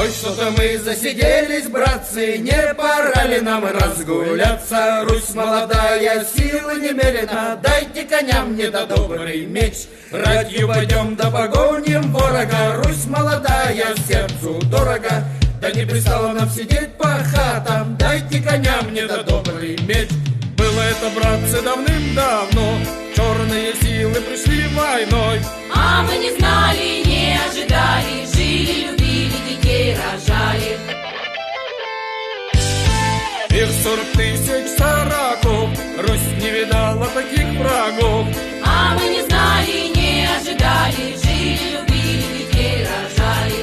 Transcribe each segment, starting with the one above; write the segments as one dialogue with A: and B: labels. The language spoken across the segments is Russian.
A: Ой, что-то мы засиделись, братцы, не пора ли нам разгуляться? Русь молодая, силы немерено, дайте коням мне да добрый меч. Ратью пойдем да погоним ворога, Русь молодая, сердцу дорого. Да не пристало нам сидеть по хатам, дайте коням мне да добрый меч. Было это, братцы, давным-давно, черные силы пришли войной.
B: А мы не знали, не ожидали, жили, любили, детей рожали.
A: И в 40 тысяч сороков Русь не видала таких врагов.
B: А мы не знали, не ожидали, жили, любили, детей рожали.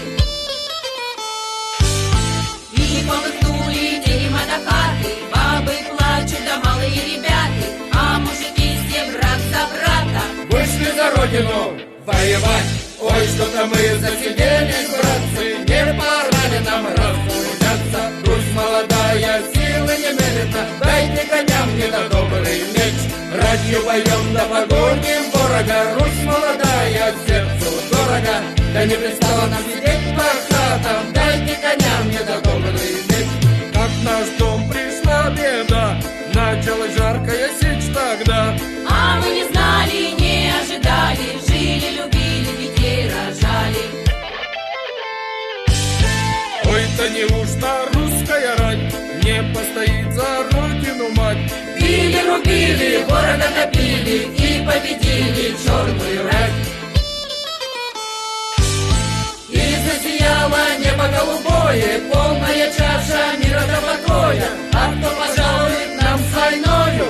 B: И полыхнули дерьма до хаты, бабы плачут, да малые ребята, а мужики все брат за брата
A: Вышли за родину воевать. Ой, что-то мы засиделись, братцы, не пора ли нам разгуляться? Русь молодая, силы немерено, дайте коням мне да добрый меч. Ратью поем да погоним ворога, Русь молодая, сердцу дорого. Да не пристало нам сидеть по хатам, дайте коням мне да добрый меч. Как в наш дом пришла беда, началась жаркая сечь тогда.
B: А мы не знали, не ожидали, жили, любили, детей рожали.
A: Ой-то неужто русская рать не постоит за родину мать?
B: Били, рубили, города топили и победили черную рать.
A: И засияло небо голубое, полная чаша мира до покоя. А кто пожалует нам с войною?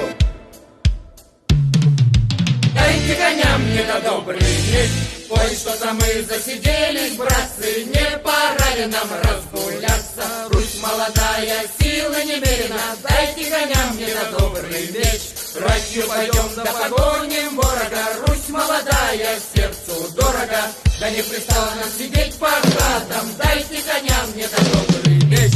A: Дайте коням мне да добрый меч. Ой, что-то мы засиделись, братцы, не пора ли нам разгуляться? Русь молодая, силы немерено, дайте коням мне да добрый меч. Ратью пойдем да погоним ворога, Русь молодая, сердцу дорого. Да не пристало нам сидеть по хатам, дайте коням мне да добрый меч.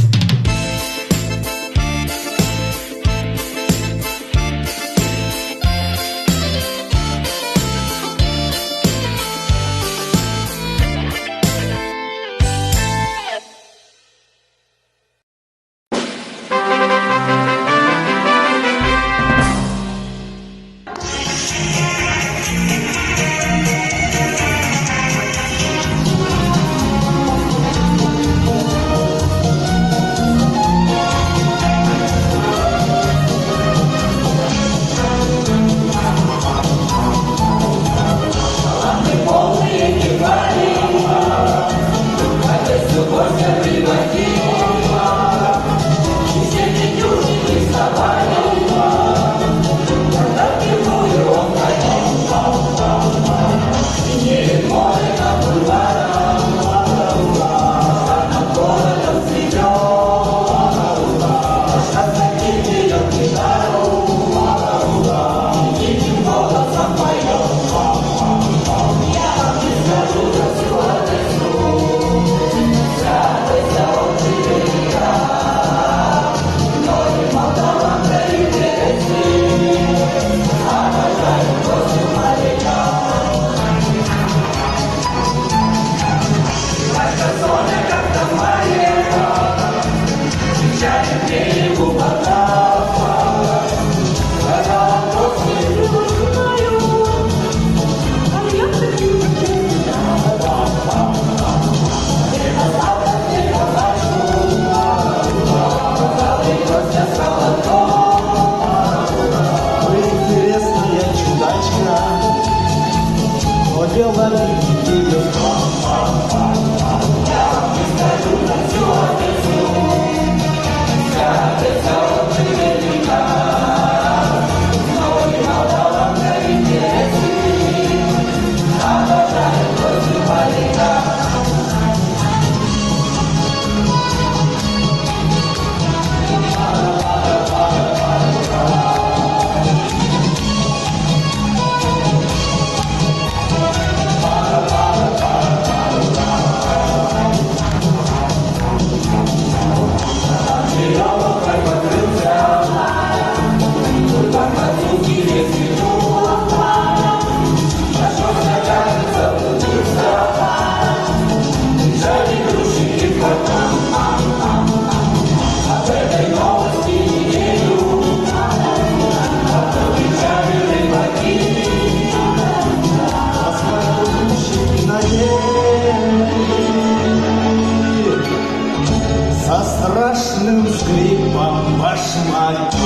C: скрипом башмаки.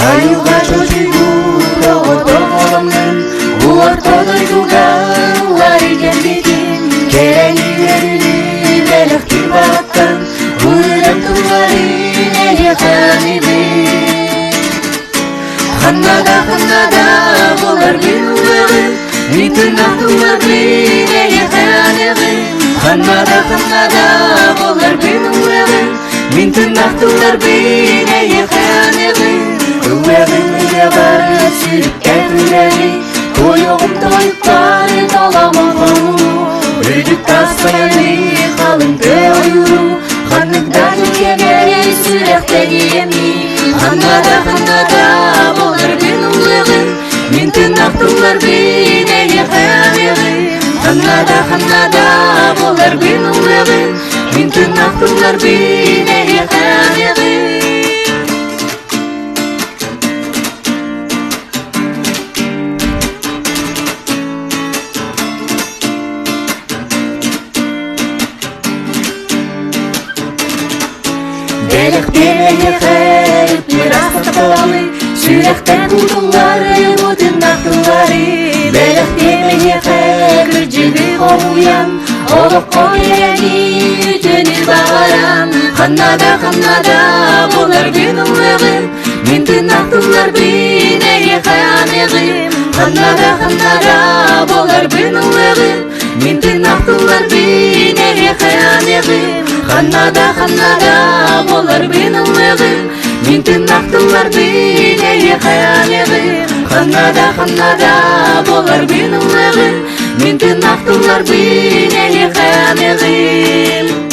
D: Аюға жожигу тоғытым олымның Уартодай дудан лареген бетін Керенилеріні бәліқтір бағыттан Уылым тұлғарын әлі қанебін Ханнада болар мен ұлығым Митін ақтылығын әлі қанебін Ханнада болар мен ұлығым Митін ақтылығын әлі қанебін Üvevimle var sürükkenleri Koyuğum toyukları talamam onu Ödük tasmayani kalındı oyuru Hanlıktan ülkegeri sürekleri yemi Hannada bolar ben ulığım Min tırnaktılar ben eli kameğim Hannada bolar ben ulığım Min tırnaktılar ben eli kameğim Делік демеге қайып мирас тапалы Сүректен құлдылары мұтын нақтылары Делік демеге қайып үржігі қоуян Олық қойрені үтінір бағаран Ханнада болар бен ұлығым Мінтін нақтылар бен әйе қанығым Ханнада болар бен ұлығым Мінтін нақтылар бен әйе қанығым Ханнада болар ben ұлығым Мен тырнақтылар ben әлі қанығым Ханнада болар ben ұлығым Мен тырнақтылар ben әлі қанығым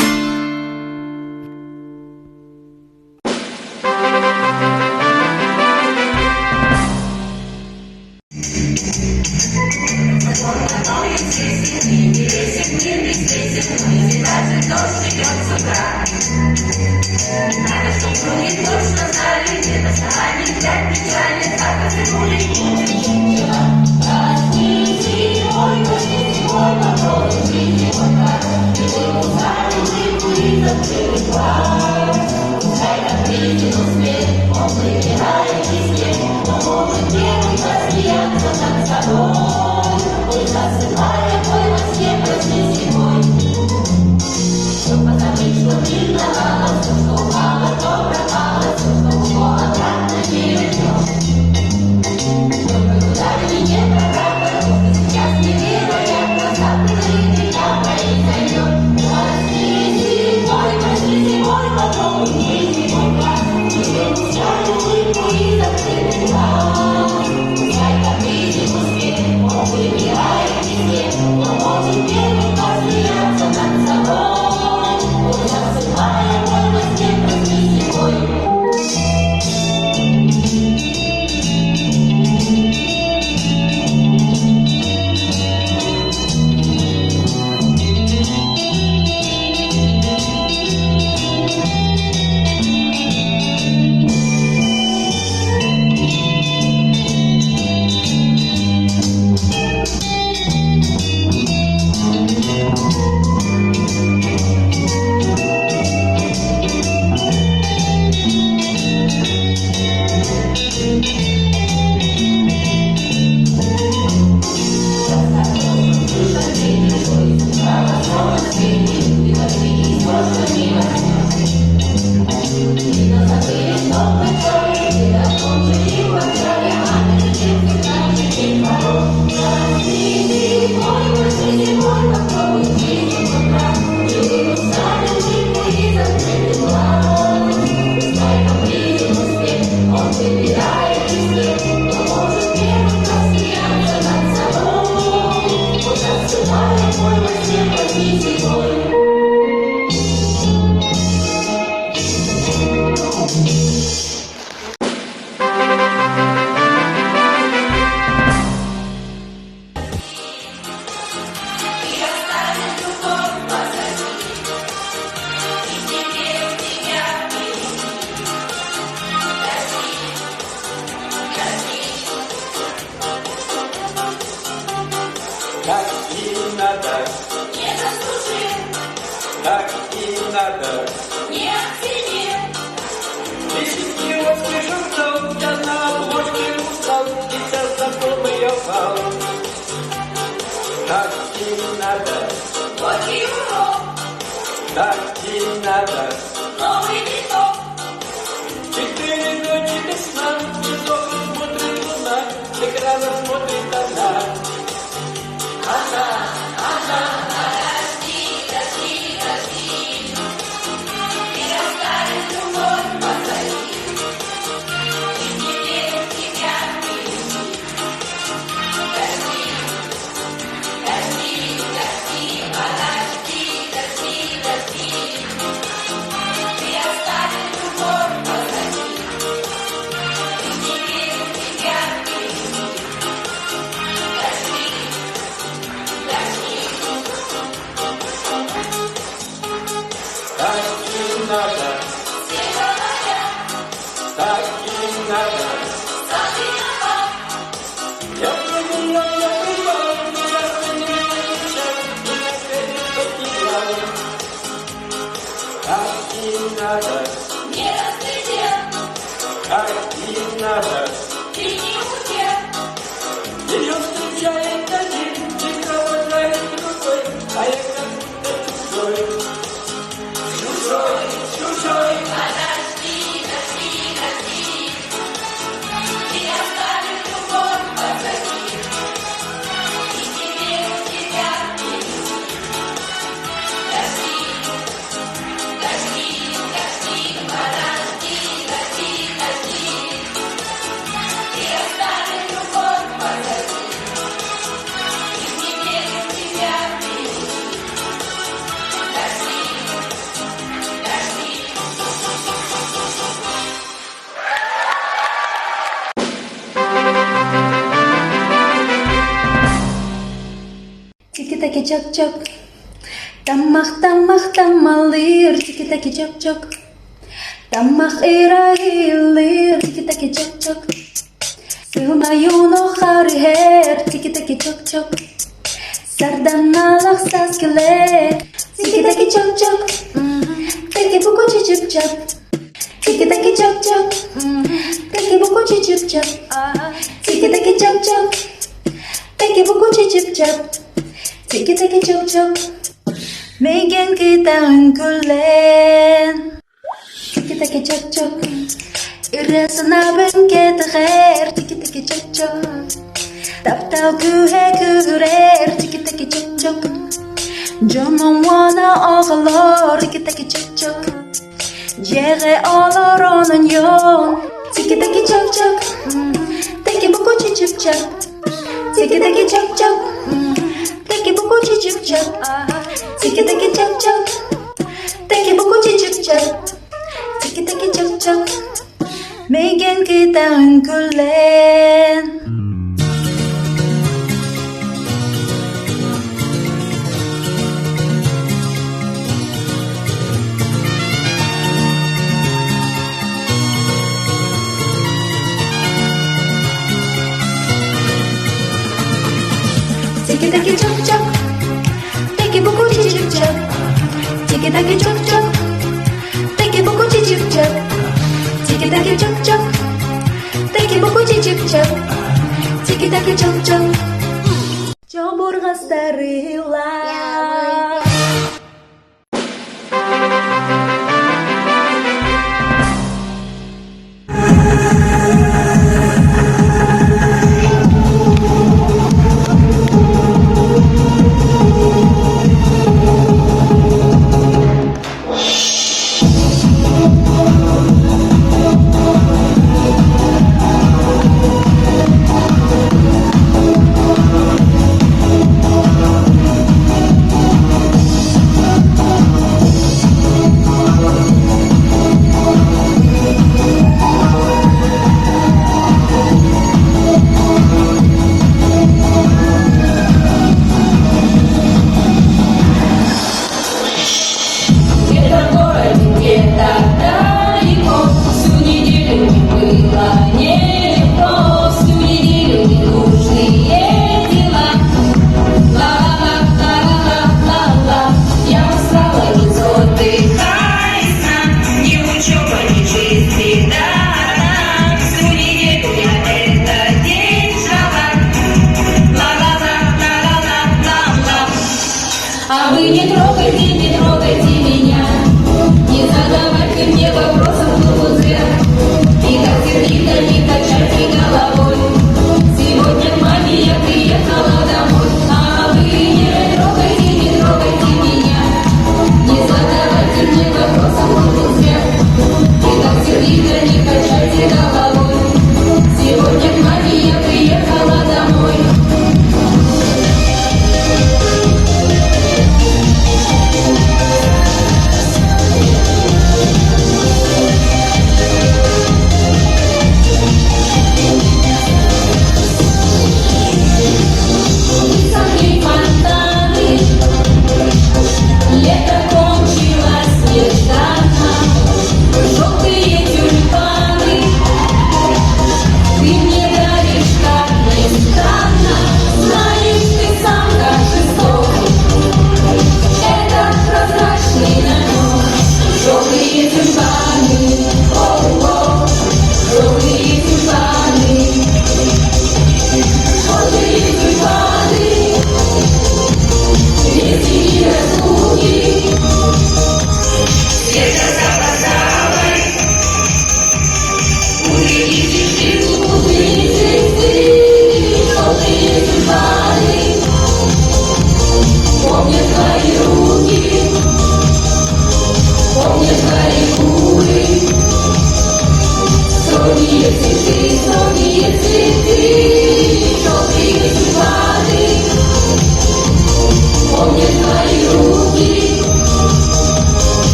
C: так и надо,
B: не заслужил,
C: так и надо.
B: не оценил.
C: Если вот спешу, то я на обложке устал, сейчас знакомый я вал. Так и надо,
B: Вот и урок,
C: так и надо.
B: новый виток.
C: 4 ночи без сна, висок смотрит луна, с экрана смотрит она.
B: Подожди, подожди, подожди, ты оставишь любовь позади. И не верю в тебя впереди. Подожди, подожди, подожди, подожди, подожди, подожди. Ты оставишь любовь позади. И не верю в тебя впереди. Подожди, подожди.
C: Так и надо, так и надо. Я понял, я прибал, я понял, я потерял. Так и надо,
B: Не разглядел,
C: так и надо.
B: ты не успел.
C: Ее встречает один, и провожает другой, а я как будто чужой. Чужой, чужой.
B: Подожди, подожди, подожди. Ты оставишь любовь позади. И не верю в тебя впереди. Подожди, подожди, подожди, подожди, подожди, подожди. Ты оставишь любовь позади. И не верю в тебя впереди. Подожди, подожди.
D: Тики-таки чок-чок, тамах тамалыр, тики-таки чок-чок, тамах ирагилыр, тики-таки чок-чок, сылмаюно харихер, тики-таки чок-чок, сарданалах саскеле, тики-таки чок-чок, таки-буку чип-чап, тики-таки чок-чок, таки-буку чип-чап, тики-таки чок-чок, таки-буку чип-чap. Tiki-taki chok-chok, megan kita ungkulen. Tiki-taki chok-chok, irasana bengket khair. Tiki-taki chok-chok, tap-tau kuhe-kurer. Tiki-taki chok-chok, jomon wana og'lor. Tiki-taki chok-chok, jere olor onan yon. Tiki-taki chok-chok, taki-buku chip-chap. Tiki-taki chok-chok, таки-буку чип-чап, тики-таки чап-чап, таки-буку чип-чап, тики-таки чап-чап, megan kita ungkulen. Tiki-taki chop-chop, taki-buku chip-chap, tiki-taki chop-chop, taki-buku chip-chap, tiki-taki chop-chop, taki-buku chip-chap, tiki-taki chop-chop. Чобурга старила.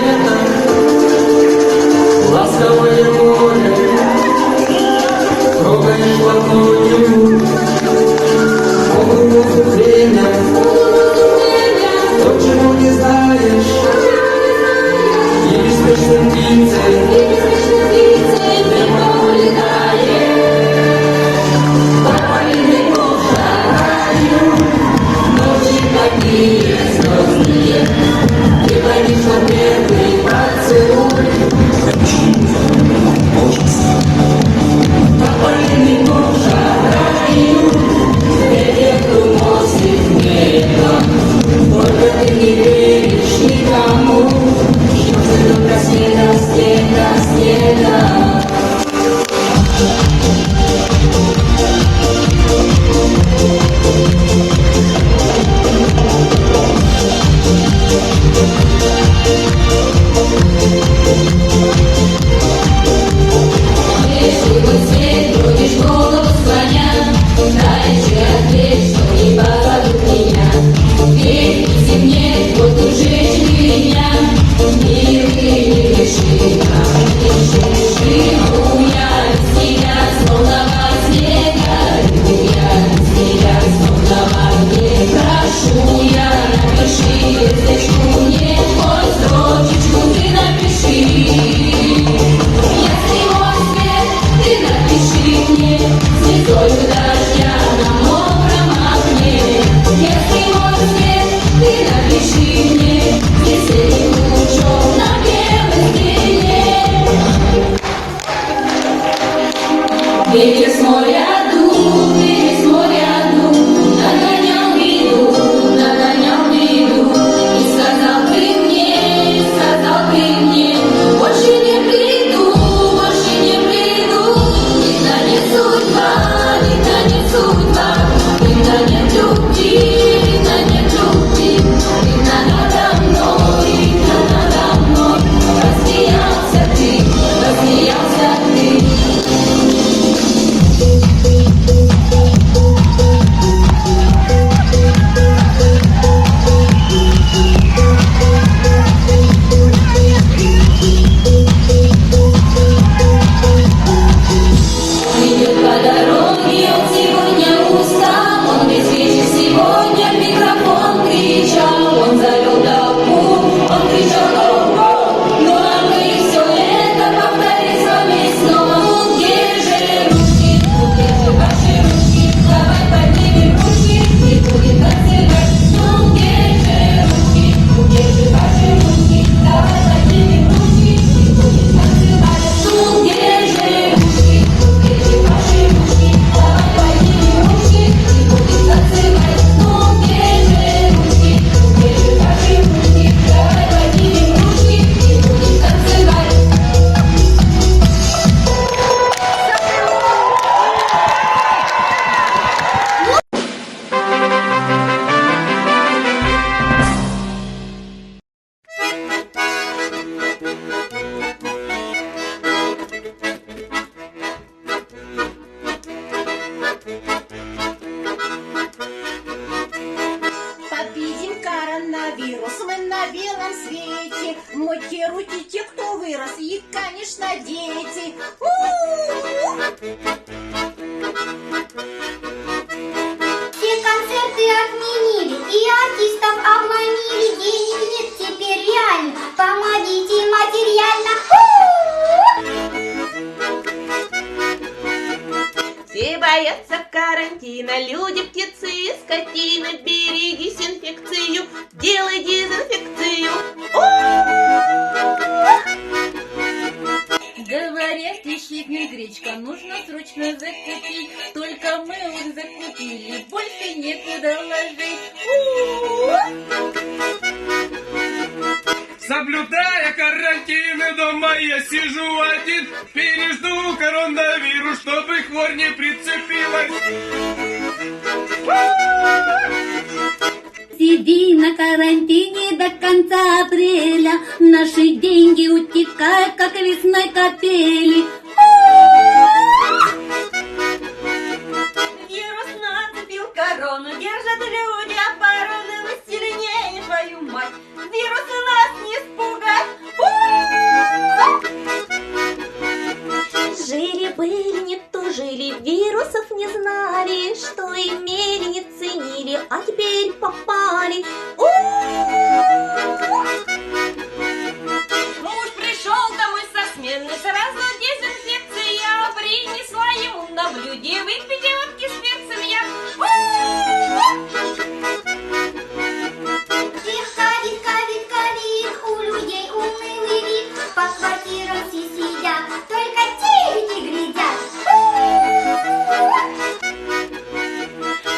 C: лето, ласковое море, трогаешь ладонью, воздух время, то, чего не знаешь, и беспечным птицей.
B: Ветер с моря дул, ветер с моря дул, нагонял беду, и сказал ты мне, больше не приду, когда не судьба, когда нет любви, когда надо мной, рассмеялся ты. Идет по дороге, он сегодня устал, он весь вечер сегодня в микрофон кричал, он завел толпу, он кричал «Го-го!», ну а мы все это повторим с вами снова. Держи ручки, держи ваши ручки, давай поднимем ручки и будем танцевать. Ну держи ручки, держи ваши ручки, давай поднимем ручки и будем танцевать. Ну держи ручки, держи ваши ручки, давай поднимем ручки и будем танцевать. Ну держи ручки, держи ваши ручки, давай поднимем ручки и будем танцевать.
E: Победим коронавирус, мы на белом свете. Мойте руки те, кто вырос, и, конечно, дети.
F: Все концерты отменили и артистов обманили. Денег нет теперь реально, помогите материально.
G: Все боятся карантина, люди, птицы и скотины. Берегись инфекцию, делай дезинфекцию.
B: Говорят, исчезнет гречка, нужно срочно закупить. Только мы их закупили, больше некуда ложить.
A: Соблюдая карантины, дома я сижу один, пережду коронавирус, чтобы хворь не прицепилась.
H: Сиди на карантине до конца апреля, наши деньги утекают, как весной капели.
B: Вирус нацепил корону, держат люди обороны, мы сильнее, твою мать. Вирус нас не испугать,
H: теперь попали.
G: Муж пришел домой со смены, сразу дезинфекция. Принесла ему на блюде выпить водки с перцем я.
F: Ковид, ковид, ковид, у людей унылый вид. По квартирам все сидят, только телевизор глядят.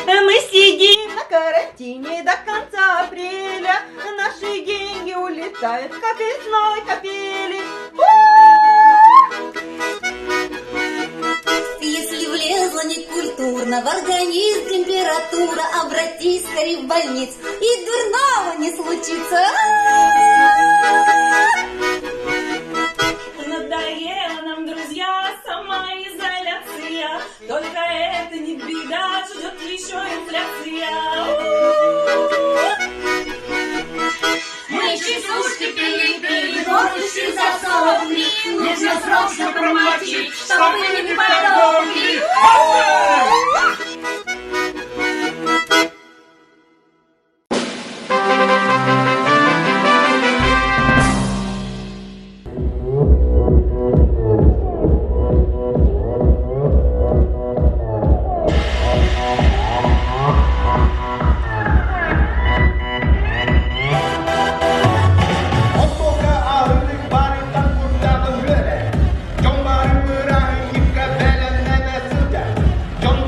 G: Мы сидим на карантине до конца апреля. Наши деньги улетают, как весной капели.
H: Если влезла некультурно в организм температура, обратись скорее в больницу, и дурного не случится.
C: Надоела нам, друзья, самоизоляция. Только это не беда, ждет еще инфляция.
B: Мы частушки пили, гордости засохли. Нужно срочно промочить, чтобы не подохли.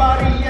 A: Maria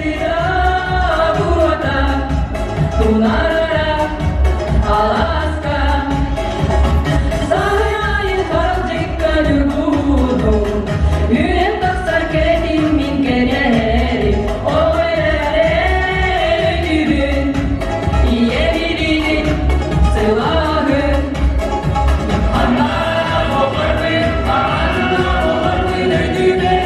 C: світа вода, тунара, Аляска, заганяє балтика любов'ю, yüren taksar keretin min kererim, öğrenelim, yiyebilirim silahı. Anlar olur mu nedime?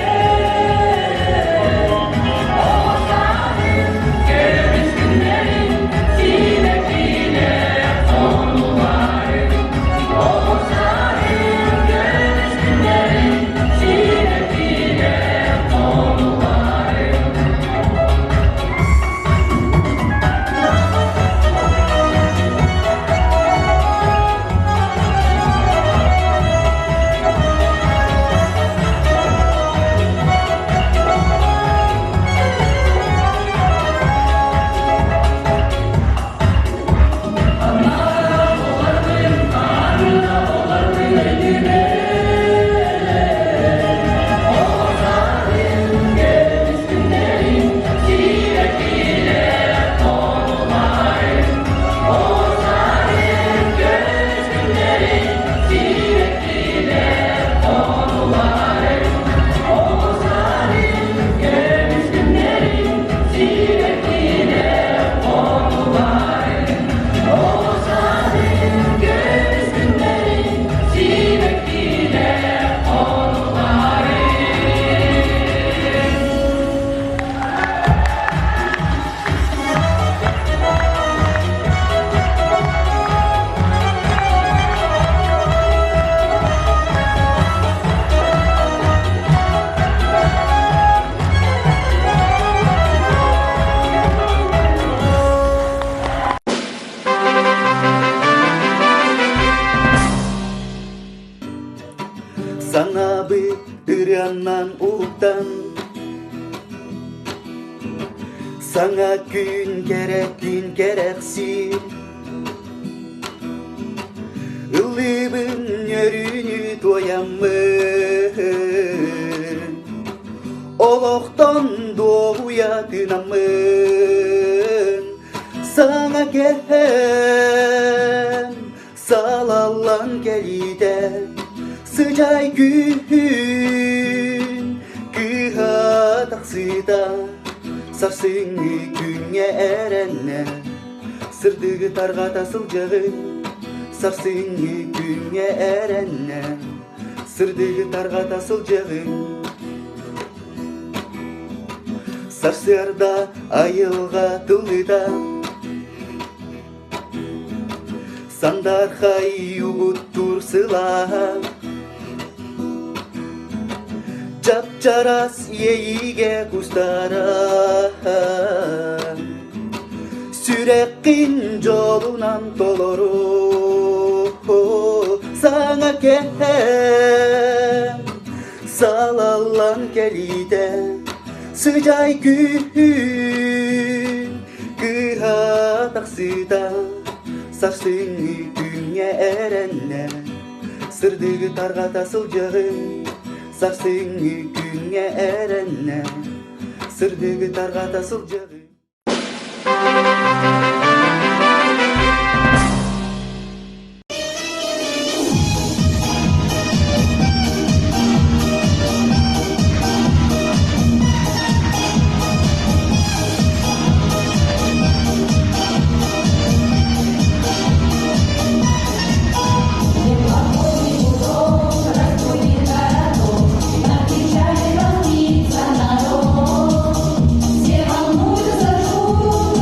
C: Olsaydım görmüş günlerim, sinekliğine sonlarım. Olsaydım görmüş günlerim, sinekliğine sonlarım.
I: Sana bir ırandan uğdan, sana gün gerek din gereksiz. Illıbın yörünü doyamın, oloktan doğuya dınamın. Sana gelen salallan gelide, sıcak gün kıha taksida, sarsın günye erenler, sırdığı targa tasılcağın. Sarsın günye erenler, sırdığı targa tasılcağın. Sarsırda ayılga tılıda, sandar hayuğuttur sıla. Capcaras yeğige kustara, sürekkin jolunan toloru. Sana gelen salallan gelide, sıcak gün kıha taksida, sarsın günye erenler, sırdığı targa tasılcağın. Sarsın günye erenler, sırdığı targa tasılcağın.
B: Все волнуются, ждут,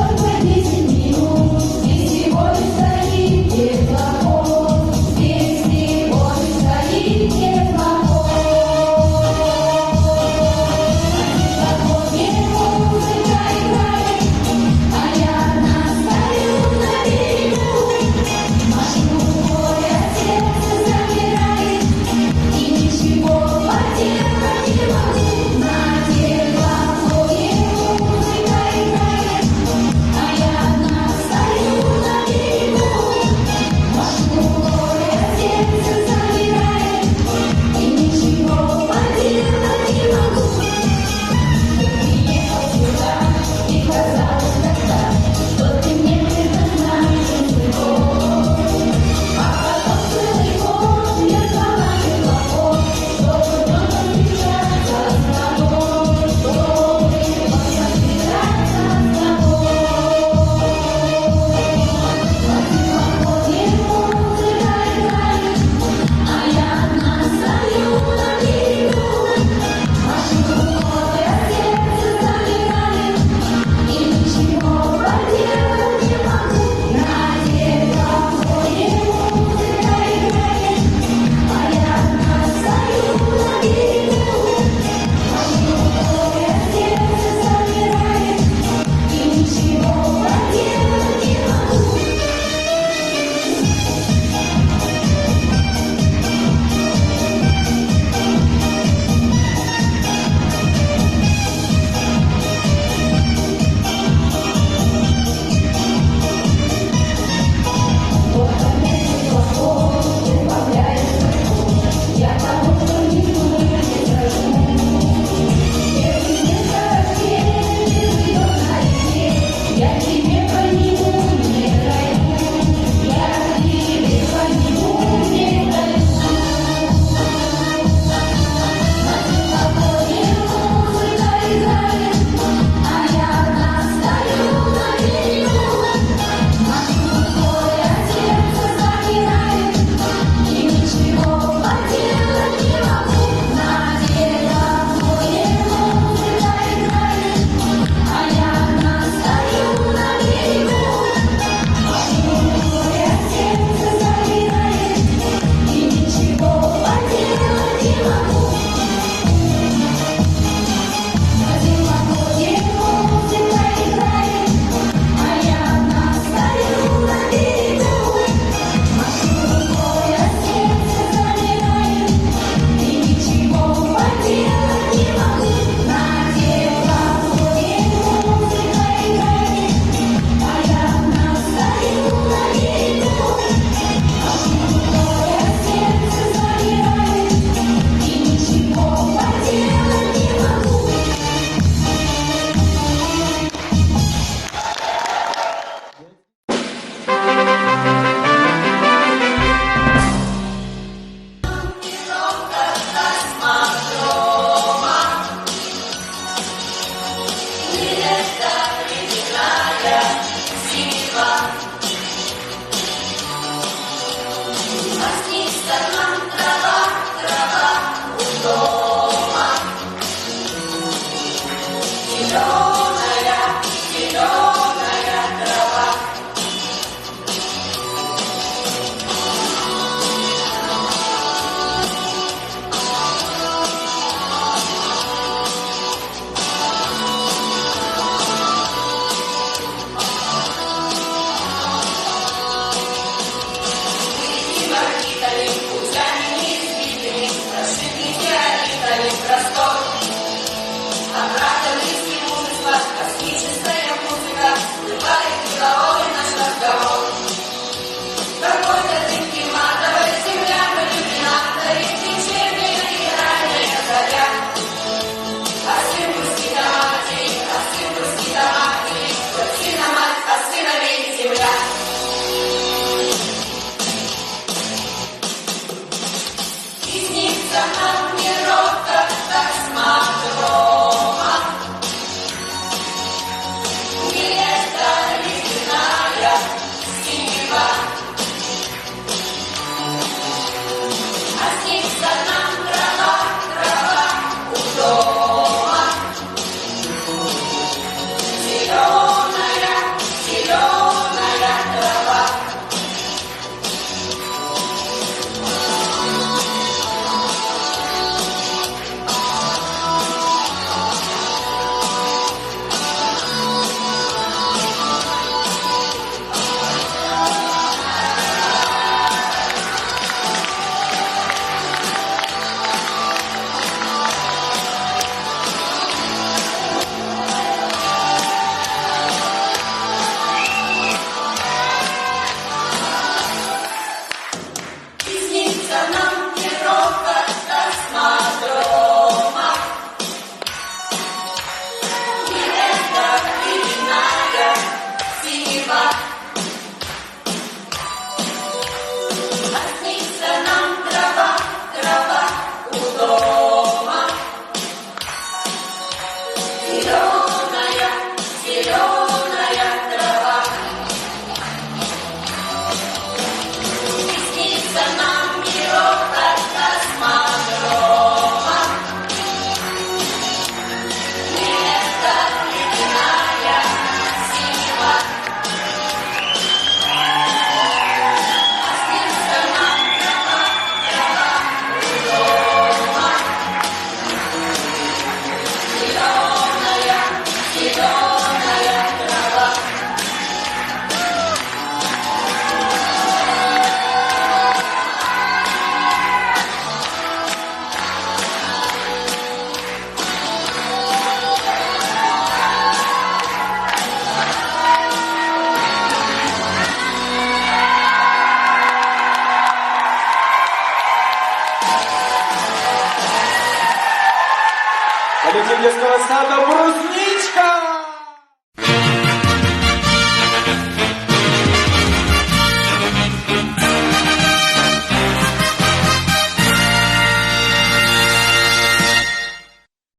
C: Коллектив детского сада «Брусника».